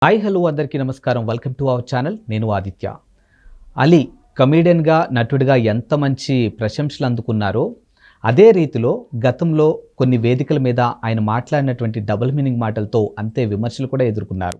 Hi hello అందరికీ నమస్కారం. Welcome to our channel. నేను ఆదిత్య. అలీ కమీడియన్గా నటుడిగా ఎంత మంచి ప్రశంసలు అందుకున్నారో అదే రీతిలో గతంలో కొన్ని వేదికల మీద ఆయన మాట్లాడినటువంటి డబుల్ మీనింగ్ మాటలతో అంతే విమర్శలు కూడా ఎదుర్కొన్నారు.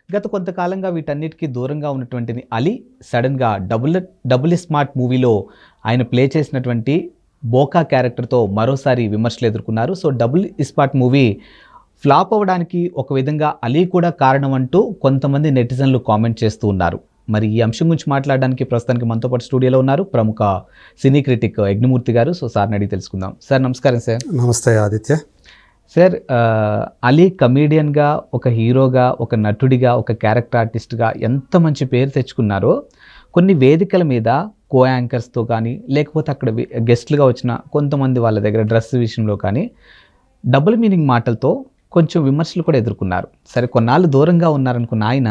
గత కొంతకాలంగా వీటన్నిటికీ దూరంగా ఉన్నటువంటి అలీ సడన్గా డబుల్ స్మార్ట్ మూవీలో ఆయన ప్లే చేసినటువంటి బోకా క్యారెక్టర్తో మరోసారి విమర్శలు ఎదుర్కొన్నారు. So double smart movie flop అవ్వడానికి ఒక విధంగా అలీ కూడా కారణం అంటూ కొంతమంది నెటిజన్లు కామెంట్ చేస్తూ ఉన్నారు. మరి ఈ అంశం గురించి మాట్లాడడానికి ప్రస్తుతానికి మనతో పాటు స్టూడియోలో ఉన్నారు ప్రముఖ సినీ క్రిటిక్ యజ్ఞమూర్తి గారు. సో సార్ని అడిగి తెలుసుకుందాం. సార్ నమస్కారం. సార్ నమస్తే ఆదిత్య. సార్ అలీ కమీడియన్గా, ఒక హీరోగా, ఒక నటుడిగా, ఒక క్యారెక్టర్ ఆర్టిస్ట్గా ఎంత మంచి పేరు తెచ్చుకున్నారో కొన్ని వేదికల మీద కో యాంకర్స్తో కానీ లేకపోతే అక్కడ గెస్ట్లుగా వచ్చిన కొంతమంది వాళ్ళ దగ్గర డ్రెస్ విషయంలో కానీ డబుల్ మీనింగ్ మాటలతో కొంచెం విమర్శలు కూడా ఎదుర్కొన్నారు. సరే కొన్నాళ్ళు దూరంగా ఉన్నారనుకున్న ఆయన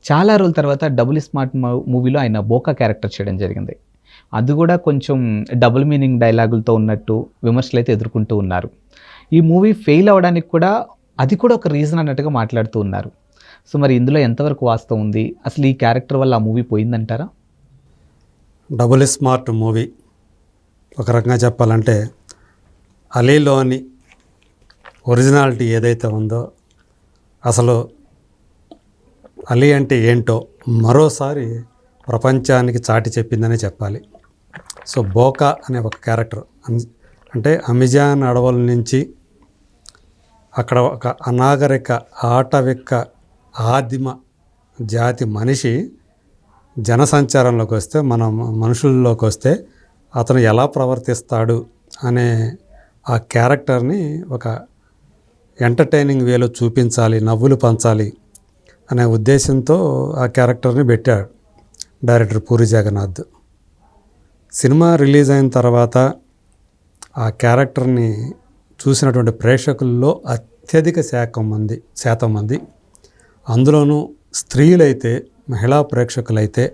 చాలా రోజుల తర్వాత డబుల్ స్మార్ట్ మూవీలో ఆయన బోకా క్యారెక్టర్ చేయడం జరిగింది. అది కూడా కొంచెం డబుల్ మీనింగ్ డైలాగులతో ఉన్నట్టు విమర్శలు అయితే ఎదుర్కొంటూ ఉన్నారు. ఈ మూవీ ఫెయిల్ అవ్వడానికి కూడా అది కూడా ఒక రీజన్ అన్నట్టుగా మాట్లాడుతూ ఉన్నారు. సో మరి ఇందులో ఎంతవరకు వాస్తవం ఉంది? అసలు ఈ క్యారెక్టర్ వల్ల ఆ మూవీ పోయిందంటారా? డబుల్ స్మార్ట్ మూవీ ఒక రకంగా చెప్పాలంటే అలీలోని ఒరిజినాలిటీ ఏదైతే ఉందో, అసలు అలీ అంటే ఏంటో మరోసారి ప్రపంచానికి చాటి చెప్పిందనే చెప్పాలి. సో బోకా అనే ఒక క్యారెక్టర్ అంటే అమెజాన్ అడవుల నుంచి అక్కడ ఒక అనాగరిక ఆటవిక ఆదిమ జాతి మనిషి జనసంచారంలోకి వస్తే, మన మనుషుల్లోకి వస్తే అతను ఎలా ప్రవర్తిస్తాడు అనే ఆ క్యారెక్టర్ని ఒక ఎంటర్టైనింగ్ వేలో చూపించాలి, నవ్వులు పంచాలి అనే ఉద్దేశంతో ఆ క్యారెక్టర్ని పెట్టాడు director Puri Jagannadh. Cinema release అయిన తర్వాత ఆ క్యారెక్టర్ని చూసినటువంటి ప్రేక్షకుల్లో అత్యధిక శాతం మంది అందులోనూ స్త్రీలైతే, మహిళా ప్రేక్షకులైతే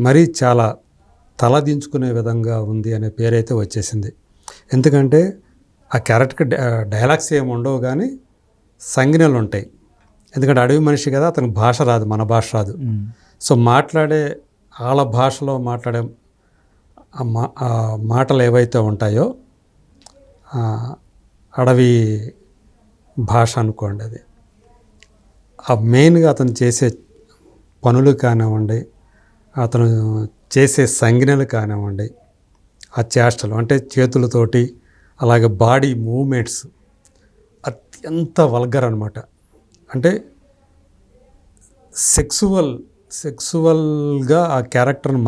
మరీ చాలా తలదించుకునే విధంగా ఉంది అనే పేరైతే వచ్చేసింది. ఎందుకంటే ఆ క్యారెక్టర్కి డైలాగ్స్ ఏమి ఉండవు, కానీ సంజ్ఞలు ఉంటాయి. ఎందుకంటే అడవి మనిషి కదా, అతనికి భాష రాదు, మన భాష రాదు. సో మాట్లాడే వాళ్ళ భాషలో మాట్లాడే మాటలు ఏవైతే ఉంటాయో అడవి భాష అనుకోండి, అది ఆ మెయిన్గా అతను చేసే పనులు కానివ్వండి, అతను చేసే సంజ్ఞలు కానివ్వండి, ఆ చేష్టలు అంటే చేతులతోటి అలాగే బాడీ మూమెంట్స్ అత్యంత వల్గర్ అనమాట. అంటే సెక్సువల్గా ఆ క్యారెక్టర్ని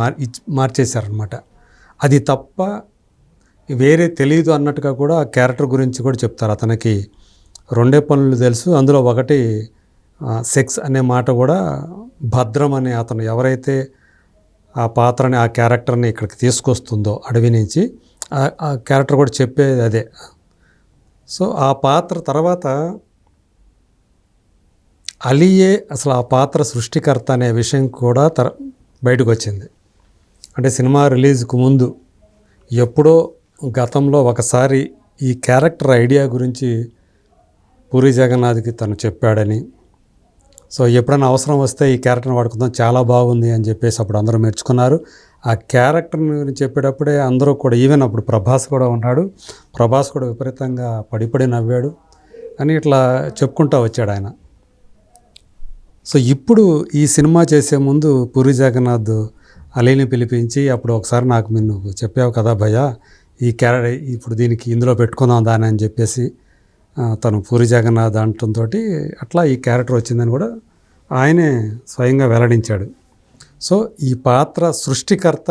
మార్చేశారనమాట. అది తప్ప వేరే తెలియదు అన్నట్టుగా కూడా ఆ క్యారెక్టర్ గురించి కూడా చెప్తారు. అతనికి రెండే పనులు తెలుసు, అందులో ఒకటి సెక్స్ అనే మాట కూడా భద్రం అనే అతను ఎవరైతే ఆ పాత్రని, ఆ క్యారెక్టర్ని ఇక్కడికి తీసుకొస్తుందో అడవి నుంచి, ఆ క్యారెక్టర్ కూడా చెప్పేది అదే. సో ఆ పాత్ర తర్వాత అలీయే అసలు ఆ పాత్ర సృష్టికర్త అనే విషయం కూడా బయటకు వచ్చింది. అంటే సినిమా రిలీజ్కు ముందు ఎప్పుడో గతంలో ఒకసారి ఈ క్యారెక్టర్ ఐడియా గురించి పూరి జగన్నాథ్కి తను చెప్పాడని, సో ఎప్పుడైనా అవసరం వస్తే ఈ క్యారెక్టర్ని వాడుకుందాం, చాలా బాగుంది అని చెప్పేసి అప్పుడు అందరూ మెచ్చుకున్నారు. ఆ క్యారెక్టర్ని గురించి చెప్పేటప్పుడే అందరూ కూడా, ఈవెన్ అప్పుడు ప్రభాస్ కూడా ఉన్నాడు, ప్రభాస్ కూడా విపరీతంగా పడి నవ్వాడు అని ఇట్లా చెప్పుకుంటూ వచ్చాడు ఆయన. సో ఇప్పుడు ఈ సినిమా చేసే ముందు పూరి జగన్నాథ్ అలీని పిలిపించి, అప్పుడు ఒకసారి నాకు నువ్వు చెప్పావు కదా భయ్యా, ఈ క్యారెక్టర్ ఇప్పుడు దీనికి ఇందులో పెట్టుకుందాం దాని అని చెప్పేసి తను పూరి జగన్నాథ్ అంటంతో అట్లా ఈ క్యారెక్టర్ వచ్చిందని కూడా ఆయనే స్వయంగా వెల్లడించాడు. సో ఈ పాత్ర సృష్టికర్త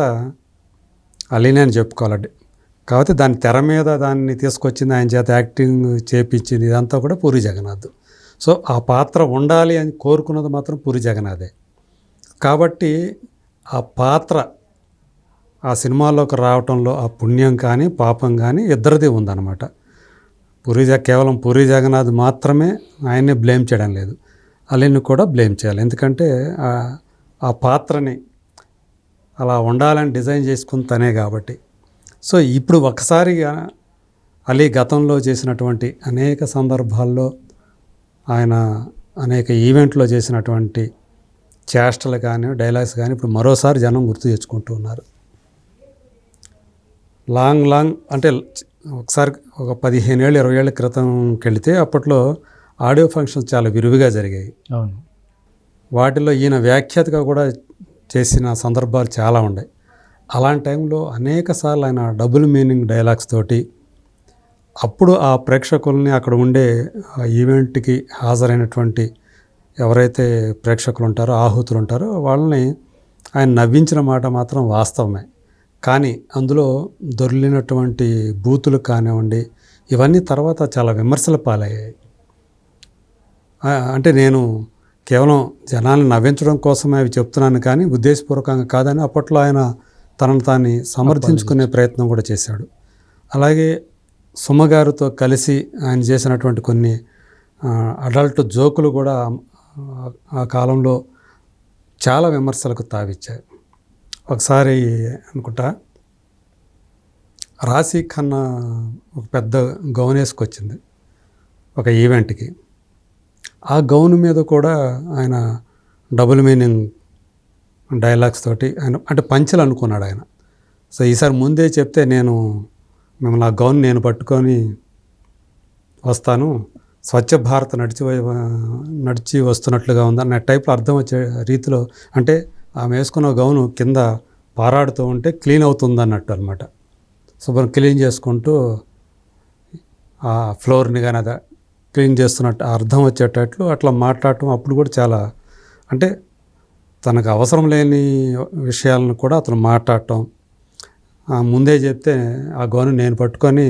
అలీనే అని చెప్పుకోవాలండి. కాకపోతే దాని తెర మీద దాన్ని తీసుకొచ్చింది, ఆయన చేత యాక్టింగ్ చేపించింది, ఇదంతా కూడా పూరి జగన్నాథ్. సో ఆ పాత్ర ఉండాలి అని కోరుకున్నది మాత్రం పూరి జగన్నాథే. కాబట్టి ఆ పాత్ర ఆ సినిమాలోకి రావటంలో ఆ పుణ్యం కానీ పాపం కానీ ఇద్దరిది ఉందన్నమాట. కేవలం పూరి జగన్నాథ్ మాత్రమే ఆయన్నే బ్లేమ్ చేయడం లేదు, అలీని కూడా బ్లేమ్ చేయాలి. ఎందుకంటే ఆ పాత్రని అలా ఉండాలని డిజైన్ చేసుకుని తనే కాబట్టి. సో ఇప్పుడు ఒకసారిగా అలీ గతంలో చేసినటువంటి అనేక సందర్భాల్లో ఆయన అనేక ఈవెంట్లో చేసినటువంటి చేష్టలు కానీ డైలాగ్స్ కానీ ఇప్పుడు మరోసారి జనం గుర్తు తెచ్చుకుంటూ ఉన్నారు. లాంగ్ అంటే ఒకసారి ఒక 15 ఏళ్ళు 20 ఏళ్ళ క్రితంకి వెళితే అప్పట్లో ఆడియో ఫంక్షన్స్ చాలా విరివిగా జరిగాయి. అవును. వాటిలో ఈయన వ్యాఖ్యాతగా కూడా చేసిన సందర్భాలు చాలా ఉన్నాయి. అలాంటి టైంలో అనేక సార్లు ఆయన డబుల్ మీనింగ్ డైలాగ్స్ తోటి అప్పుడు ఆ ప్రేక్షకుల్ని అక్కడ ఉండే ఆ ఈవెంట్కి హాజరైనటువంటి ఎవరైతే ప్రేక్షకులు ఉంటారో ఆహుతులు ఉంటారో వాళ్ళని ఆయన నవ్వించిన మాట మాత్రం వాస్తవమే. కానీ అందులో దొర్లినటువంటి బూతులు కానివ్వండి ఇవన్నీ తర్వాత చాలా విమర్శల పాలయ్యాయి. అంటే నేను కేవలం జనాన్ని నవ్వించడం కోసమే అవి చెప్తున్నాను కానీ ఉద్దేశపూర్వకంగా కాదని అప్పట్లో ఆయన తనను తాను సమర్థించుకునే ప్రయత్నం కూడా చేశాడు. అలాగే సుమగారితో కలిసి ఆయన చేసినటువంటి కొన్ని అడల్ట్ జోకులు కూడా ఆ కాలంలో చాలా విమర్శలకు తావిచ్చాయి. ఒకసారి అనుకుంటా రాశీ ఖన్నా ఒక పెద్ద గౌన్ వేసుకొచ్చింది ఒక ఈవెంట్కి. ఆ గౌన్ మీద కూడా ఆయన డబుల్ మీనింగ్ డైలాగ్స్ తోటి ఆయన అంటే పంచులు అనుకున్నాడు ఆయన. సో ఈసారి ముందే చెప్తే నేను మిమ్మల్ని ఆ గౌన్ నేను పట్టుకొని వస్తాను, స్వచ్ఛ భారత్ నడిచి వస్తున్నట్లుగా ఉందన్న టైప్లో అర్థం వచ్చే రీతిలో, అంటే ఆమె వేసుకున్న గౌను కింద పారాడుతూ ఉంటే క్లీన్ అవుతుంది అన్నట్టు అనమాట. శుభ్రం క్లీన్ చేసుకుంటూ ఆ ఫ్లోర్ని కానీ అదే క్లీన్ చేస్తున్నట్టు అర్థం వచ్చేటట్లు అట్లా మాట్లాడటం. అప్పుడు కూడా చాలా అంటే తనకు అవసరం లేని విషయాలను కూడా అతను మాట్లాడటం, ముందే చెప్తే ఆ గౌను నేను పట్టుకొని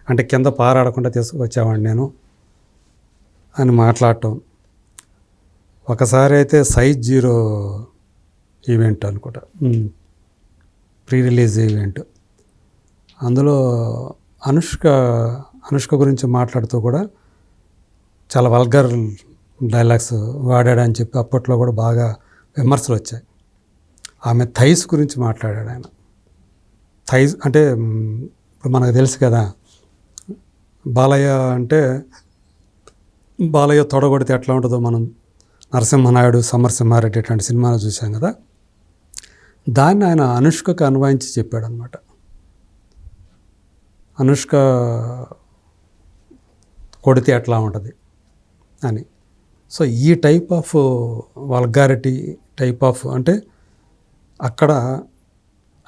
అంటే కింద పారాడకుండా తీసుకొచ్చేవాడిని నేను అని మాట్లాడటం. ఒకసారి అయితే సైజ్ 0 ఈవెంట్ అనుకుంటా, ప్రీ రిలీజ్ ఈవెంట్, అందులో అనుష్క గురించి మాట్లాడుతూ కూడా చాలా వల్గర్ డైలాగ్స్ వాడాడని చెప్పి అప్పట్లో కూడా బాగా విమర్శలు వచ్చాయి. ఆమె థైస్ గురించి మాట్లాడాడు ఆయన. థైస్ అంటే ఇప్పుడు మనకు తెలుసు కదా, బాలయ్య అంటే బాలయ్య తొడగొడితే ఎట్లా ఉంటుందో మనం నరసింహనాయుడు సమరసింహారెడ్డి ఇట్లాంటి సినిమాలు చూసాం కదా, దాన్ని ఆయన అనుష్కకు అన్వయించి చెప్పాడు అనమాట. అనుష్క కొడితే ఎట్లా ఉంటుంది అని. సో ఈ type of vulgarity type of అంటే అక్కడ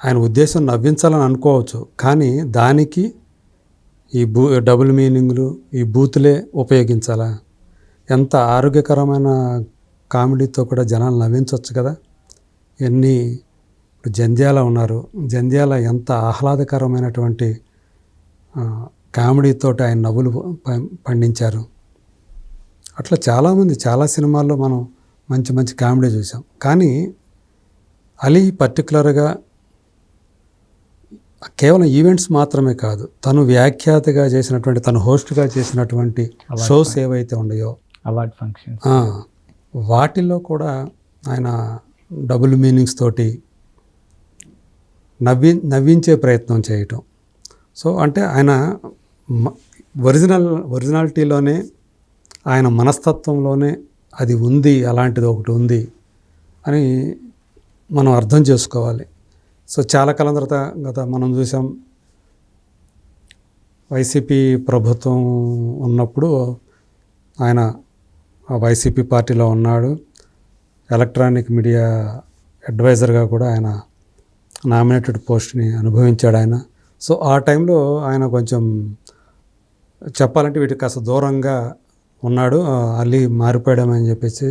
ఆయన ఉద్దేశం నవ్వించాలని అనుకోవచ్చు, కానీ దానికి ఈ డబుల్ మీనింగ్లు ఈ బూతులే ఉపయోగించాలా? ఎంత ఆరోగ్యకరమైన కామెడీతో కూడా జనాలు నవ్వించవచ్చు కదా. ఎన్ని ఇప్పుడు జంధ్యాల ఉన్నారు, జంధ్యాల ఎంత ఆహ్లాదకరమైనటువంటి కామెడీతో ఆయన నవ్వులు పండించారు. అట్లా చాలామంది చాలా సినిమాల్లో మనం మంచి మంచి కామెడీ చూసాం. కానీ అలీ పర్టికులర్గా కేవలం ఈవెంట్స్ మాత్రమే కాదు, తను వ్యాఖ్యాతగా చేసినటువంటి తను హోస్ట్గా చేసినటువంటి షోస్ ఏవైతే ఉన్నాయో అవార్డ్ ఫంక్షన్ వాటిల్లో కూడా ఆయన డబుల్ మీనింగ్స్ తోటి నవ్వించే ప్రయత్నం చేయటం. సో అంటే ఆయన ఒరిజినాలిటీలోనే ఆయన మనస్తత్వంలోనే అది ఉంది, అలాంటిది ఒకటి ఉంది అని మనం అర్థం చేసుకోవాలి. సో చాలా కాలం తర్వాత గత మనం చూసాం వైసీపీ ప్రభుత్వం ఉన్నప్పుడు ఆయన ఆ వైసీపీ పార్టీలో ఉన్నాడు, ఎలక్ట్రానిక్ మీడియా అడ్వైజర్గా కూడా ఆయన నామినేటెడ్ పోస్ట్ని అనుభవించాడు ఆయన. సో ఆ టైంలో ఆయన కొంచెం చెప్పాలంటే వీటికి కాస్త దూరంగా ఉన్నాడు, అలీ మారిపోయాడమని చెప్పేసి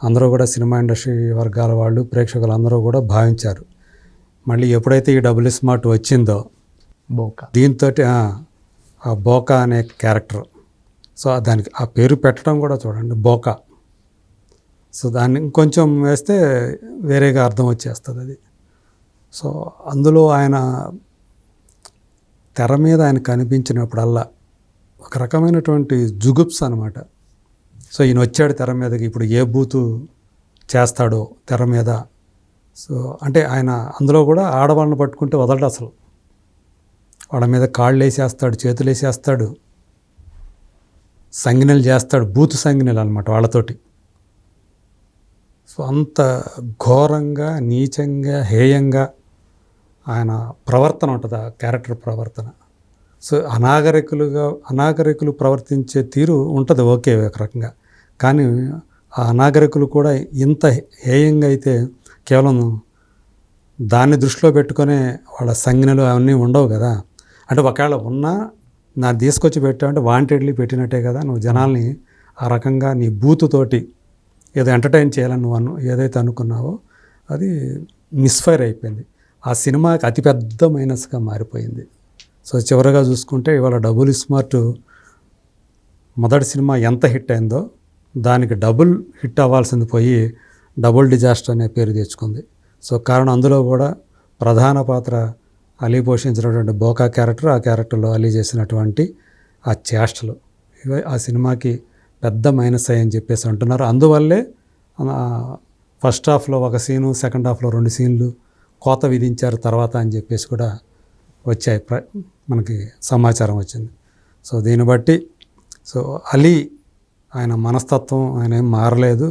అందరూ కూడా సినిమా ఇండస్ట్రీ వర్గాల వాళ్ళు ప్రేక్షకులు అందరూ కూడా భావించారు. మళ్ళీ ఎప్పుడైతే ఈ డబుల్ స్మార్ట్ వచ్చిందో బోకా, దీంతో ఆ బోకా అనే క్యారెక్టర్, సో దానికి ఆ పేరు పెట్టడం కూడా చూడండి బోకా. సో దాన్ని ఇంకొంచెం వేస్తే వేరేగా అర్థం వచ్చేస్తుంది అది. సో అందులో ఆయన తెర మీద ఆయన కనిపించినప్పుడల్లా ఒక రకమైనటువంటి జుగుప్స్ అనమాట. సో ఈయన వచ్చాడు తెర మీదకి, ఇప్పుడు ఏ బూతు చేస్తాడో తెర మీద. సో అంటే ఆయన అందులో కూడా ఆడవాళ్ళని పట్టుకుంటే వదలడు అసలు, వాళ్ళ మీద కాళ్ళు వేసేస్తాడు, చేతులు వేసేస్తాడు, సంజ్ఞలు చేస్తాడు, బూతు సంజ్ఞలు అనమాట వాళ్ళతోటి. సో అంత ఘోరంగా, నీచంగా, హేయంగా ఆయన ప్రవర్తన ఉంటుంది, ఆ క్యారెక్టర్ ప్రవర్తన. సో అనాగరికులు ప్రవర్తించే తీరు ఉంటుంది ఓకే ఒక రకంగా, కానీ ఆ అనాగరికులు కూడా ఇంత హేయంగా అయితే కేవలం దాన్ని దృష్టిలో పెట్టుకునే వాళ్ళ సంజ్ఞలు అవన్నీ ఉండవు కదా. అంటే ఒకవేళ ఉన్నా నా తీసుకొచ్చి పెట్టావంటే వాంటెడ్లీ పెట్టినట్టే కదా. నువ్వు జనాల్ని ఆ రకంగా నీ బూతుతోటి ఏదో ఎంటర్టైన్ చేయాలని నువ్వు ఏదైతే అనుకున్నావో అది మిస్ఫైర్ అయిపోయింది. ఆ సినిమాకి అతిపెద్ద మైనస్గా మారిపోయింది. సో చివరిగా చూసుకుంటే ఇవాళ డబుల్ స్మార్ట్ మొదటి సినిమా ఎంత హిట్ అయిందో దానికి డబుల్ హిట్ అవ్వాల్సింది పోయి డబుల్ డిజాస్టర్ అనే పేరు తెచ్చుకుంది. సో కారణం అందులో కూడా ప్రధాన పాత్ర అలీ పోషించినటువంటి బోకా క్యారెక్టర్, ఆ క్యారెక్టర్లో అలీ చేసినటువంటి ఆ చేష్టలు ఇవే ఆ సినిమాకి పెద్ద మైనస్ అయ్యని చెప్పేసి అంటున్నారు. అందువల్లే ఫస్ట్ హాఫ్లో ఒక సీను, సెకండ్ హాఫ్లో 2 సీన్లు కోత విధించారు తర్వాత అని చెప్పేసి కూడా వచ్చాయి, మనకి సమాచారం వచ్చింది. సో దీన్ని బట్టి సో అలీ ఆయన మనస్తత్వం ఆయన ఏం మారలేదు.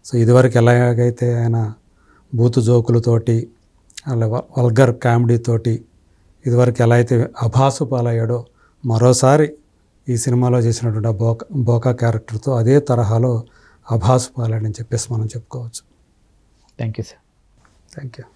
సో ఇదివరకు ఎలాగైతే ఆయన బూతు జోకులతోటి అలా వల్గర్ కామెడీతోటి ఇదివరకు ఎలా అయితే అభాసు పాలయ్యాడో మరోసారి ఈ సినిమాలో చేసినటువంటి బోకా క్యారెక్టర్తో అదే తరహాలో అభాసు పాలాడని చెప్పేసి మనం చెప్పుకోవచ్చు. Thank you sir. Thank you.